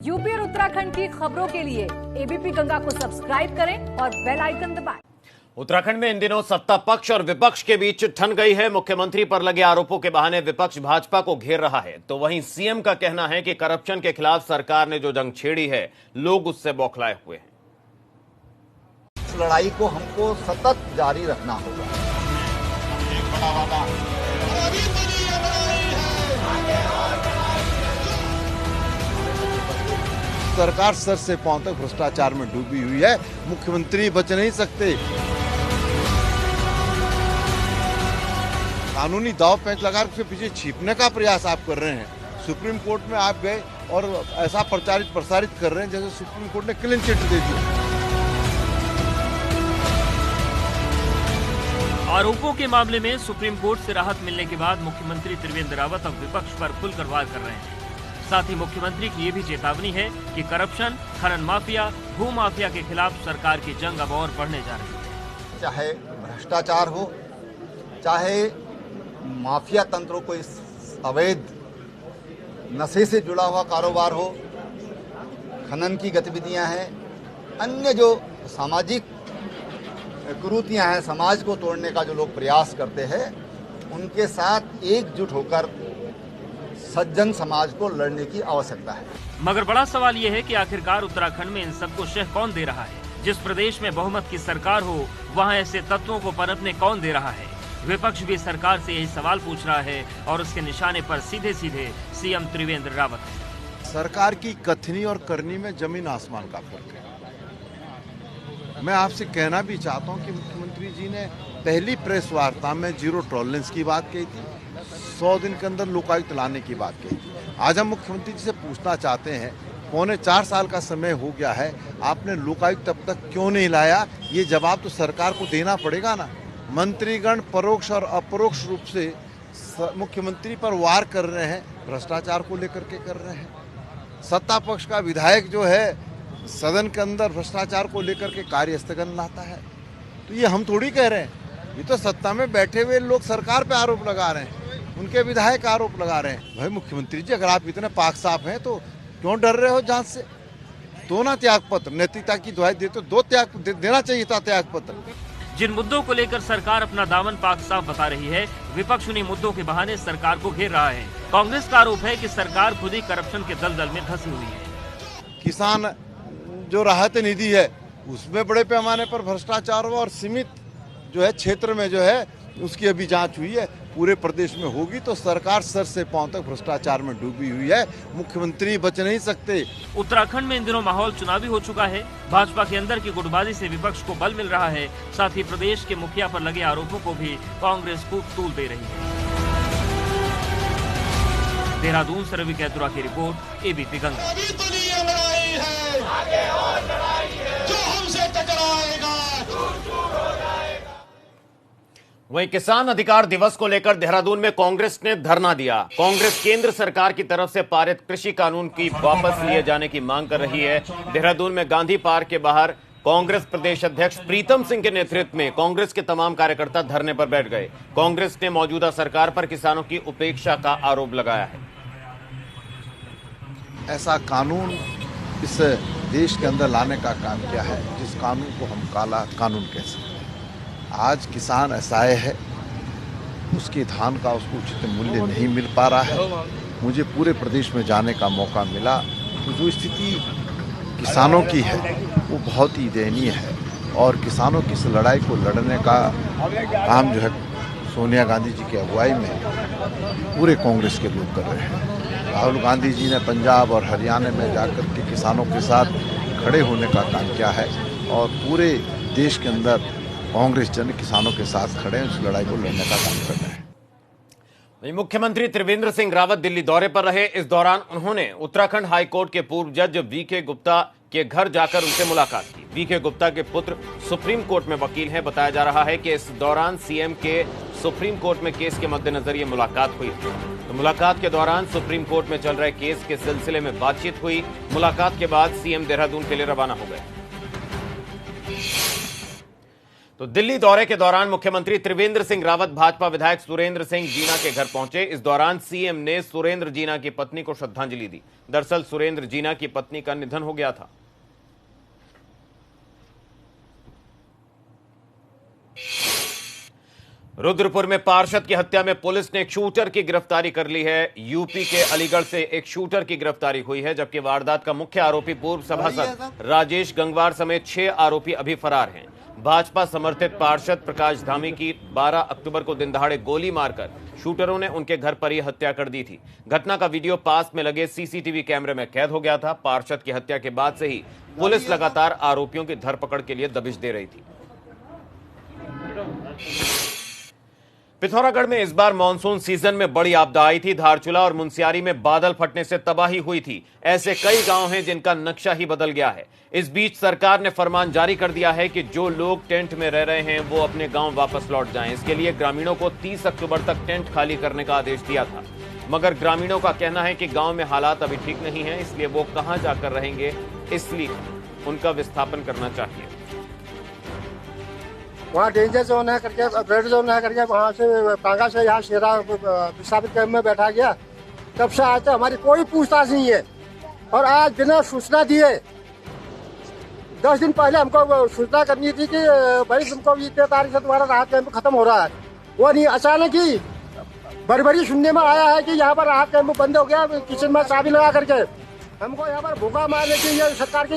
UP और उत्तराखंड की खबरों के लिए एबीपी गंगा को सब्सक्राइब करें और बेल आइकन दबाएं। उत्तराखंड में इन दिनों सत्ता पक्ष और विपक्ष के बीच ठन गई है। मुख्यमंत्री पर लगे आरोपों के बहाने विपक्ष भाजपा को घेर रहा है, तो वहीं सीएम का कहना है कि करप्शन के खिलाफ सरकार ने जो जंग छेड़ी है, लोग उससे बौखलाए हुए हैं। इस लड़ाई को हमको सतत जारी रखना होगा। एक बड़ा वादा सरकार सर से पांव तक भ्रष्टाचार में डूबी हुई है। मुख्यमंत्री बच नहीं सकते। कानूनी दाव पेंच लगा उसके पीछे छिपने का प्रयास आप कर रहे हैं। सुप्रीम कोर्ट में आप गए और ऐसा प्रसारित कर रहे हैं जैसे सुप्रीम कोर्ट ने क्लीन चिट दे दी। आरोपों के मामले में सुप्रीम कोर्ट से राहत मिलने के बाद मुख्यमंत्री त्रिवेंद्र रावत अब विपक्ष पर खुलकर वार कर रहे हैं। साथ ही मुख्यमंत्री की ये भी चेतावनी है कि करप्शन, खनन माफिया, भू माफिया के खिलाफ सरकार की जंग अब और बढ़ने जा रही है। चाहे भ्रष्टाचार हो, चाहे माफिया तंत्रों को इस अवैध नशे से जुड़ा हुआ कारोबार हो, खनन की गतिविधियां हैं, अन्य जो सामाजिक कुरीतियां हैं, समाज को तोड़ने का जो लोग प्रयास करते हैं, उनके साथ एकजुट होकर सज्जन समाज को लड़ने की आवश्यकता है। मगर बड़ा सवाल ये है कि आखिरकार उत्तराखंड में इन सबको शह कौन दे रहा है? जिस प्रदेश में बहुमत की सरकार हो, वहाँ ऐसे तत्वों को पनपने कौन दे रहा है? विपक्ष भी सरकार से यही सवाल पूछ रहा है और उसके निशाने पर सीधे सीधे सीएम त्रिवेंद्र रावत है। सरकार की कथनी और करनी में जमीन आसमान का फर्क है। मैं आपसे कहना भी चाहता हूं कि मुख्यमंत्री जी ने पहली प्रेस वार्ता में जीरो टॉलरेंस की बात कही थी, 100 दिन के अंदर लोकायुक्त लाने की बात कही थी। आज हम मुख्यमंत्री जी से पूछना चाहते हैं, 4.25 साल का समय हो गया है, आपने लोकायुक्त अब तक क्यों नहीं लाया? ये जवाब तो सरकार को देना पड़ेगा ना। मंत्रीगण परोक्ष और अपरोक्ष रूप से मुख्यमंत्री पर वार कर रहे हैं, भ्रष्टाचार को लेकर के कर रहे हैं। सत्ता पक्ष का विधायक जो है सदन के अंदर भ्रष्टाचार को लेकर के कार्य स्थगन लाता है। तो ये हम थोड़ी कह रहे हैं, ये तो सत्ता में बैठे हुए लोग सरकार पे आरोप लगा रहे हैं, उनके विधायक आरोप लगा रहे हैं। भाई मुख्यमंत्री जी, अगर आप इतने पाक साफ हैं तो क्यों डर रहे हो जांच से? दो ना त्याग पत्र, नैतिकता की दुहाई देते दो देना चाहिए था त्याग पत्र। जिन मुद्दों को लेकर सरकार अपना दामन पाक साफ बता रही है, विपक्ष उन्हीं मुद्दों के बहाने सरकार को घेर रहा है। कांग्रेस का आरोप है कि सरकार खुद ही करप्शन के दलदल में धंसी हुई है। किसान जो राहत निधि है उसमें बड़े पैमाने पर भ्रष्टाचार हुआ और सीमित जो है क्षेत्र में जो है उसकी अभी जांच हुई है। पूरे प्रदेश में होगी तो सरकार सर से पांव तक भ्रष्टाचार में डूबी हुई है। मुख्यमंत्री बच नहीं सकते। उत्तराखंड में इन दिनों माहौल चुनावी हो चुका है। भाजपा के अंदर की गुटबाजी से विपक्ष को बल मिल रहा है। साथ ही प्रदेश के मुखिया पर लगे आरोपों को भी कांग्रेस खूब तूल दे रही है। देहरादून से रवि कैतुरा की रिपोर्ट, एबीपी गंगा। वहीं किसान अधिकार दिवस को लेकर देहरादून में कांग्रेस ने धरना दिया। कांग्रेस केंद्र सरकार की तरफ से पारित कृषि कानून की वापस लिए जाने की मांग कर रही है। देहरादून में गांधी पार्क के बाहर कांग्रेस प्रदेश अध्यक्ष प्रीतम सिंह के नेतृत्व में कांग्रेस के तमाम कार्यकर्ता धरने पर बैठ गए। कांग्रेस ने मौजूदा सरकार पर किसानों की उपेक्षा का आरोप लगाया है। ऐसा कानून इस देश के अंदर लाने का काम किया है जिस कानून को हम काला कानून कह सकते हैं। आज किसान असहाय है, उसके धान का उसको उचित मूल्य नहीं मिल पा रहा है। मुझे पूरे प्रदेश में जाने का मौका मिला तो जो स्थिति किसानों की है वो बहुत ही दयनीय है और किसानों की इस लड़ाई को लड़ने का काम जो है सोनिया गांधी जी की अगुवाई में पूरे कांग्रेस के लोग कर रहे हैं। राहुल गांधी जी ने पंजाब और हरियाणा में जाकर के किसानों के साथ खड़े होने का काम किया है और पूरे देश के अंदर कांग्रेस जन किसानों के साथ खड़े हैं, उस लड़ाई को लड़ने का काम कर रहे हैं। मुख्यमंत्री त्रिवेंद्र सिंह रावत दिल्ली दौरे पर रहे। इस दौरान उन्होंने उत्तराखंड हाईकोर्ट के पूर्व जज वीके गुप्ता के घर जाकर उनसे मुलाकात की। वीके गुप्ता के पुत्र सुप्रीम कोर्ट में वकील हैं। बताया जा रहा है कि इस दौरान सीएम के सुप्रीम कोर्ट में केस के मद्देनजर ये मुलाकात हुई। तो मुलाकात के दौरान सुप्रीम कोर्ट में चल रहे केस के सिलसिले में बातचीत हुई। मुलाकात के बाद सीएम देहरादून के लिए रवाना हो गए। तो दिल्ली दौरे के दौरान मुख्यमंत्री त्रिवेंद्र सिंह रावत भाजपा विधायक सुरेंद्र सिंह जीना के घर पहुंचे। इस दौरान सीएम ने सुरेंद्र जीना की पत्नी को श्रद्धांजलि दी। दरअसल सुरेंद्र जीना की पत्नी का निधन हो गया था। रुद्रपुर में पार्षद की हत्या में पुलिस ने एक शूटर की गिरफ्तारी कर ली है। यूपी के अलीगढ़ से एक शूटर की गिरफ्तारी हुई है, जबकि वारदात का मुख्य आरोपी पूर्व सभासद राजेश गंगवार समेत 6 आरोपी अभी फरार हैं। भाजपा समर्थित पार्षद प्रकाश धामी की 12 अक्टूबर को दिनदहाड़े गोली मारकर शूटरों ने उनके घर पर ही हत्या कर दी थी। घटना का वीडियो पास में लगे सीसीटीवी कैमरे में कैद हो गया था। पार्षद की हत्या के बाद से ही पुलिस लगातार आरोपियों की धरपकड़ के लिए दबिश दे रही थी। पिथौरागढ़ में इस बार मानसून सीजन में बड़ी आपदा आई थी। धारचूला और मुनस्यारी में बादल फटने से तबाही हुई थी। ऐसे कई गांव हैं जिनका नक्शा ही बदल गया है। इस बीच सरकार ने फरमान जारी कर दिया है कि जो लोग टेंट में रह रहे हैं वो अपने गांव वापस लौट जाएं। इसके लिए ग्रामीणों को 30 अक्टूबर तक टेंट खाली करने का आदेश दिया था, मगर ग्रामीणों का कहना है कि गांव में हालात अभी ठीक नहीं है, इसलिए वो कहां जाकर रहेंगे, इसलिए उनका विस्थापन करना चाहिए। वहाँ डेंजर जोन है करके, रेड जोन है करके, वहाँ से कांगा से यहाँ शेरा विस्थापित कैंप में बैठा गया। तब से आज तक हमारी कोई पूछताछ नहीं है। और आज बिना सूचना दिए 10 दिन पहले हमको सूचना करनी थी कि भाई तुमको इतने तारीख से तुम्हारा राहत कैंप खत्म हो रहा है। वो नहीं, अचानक ही बड़ी सुनने में आया है कि यहाँ पर राहत कैंप बंद हो गया, किचन में चाबी लगा करके हमको यहाँ पर भूखा मारने की ये सरकार की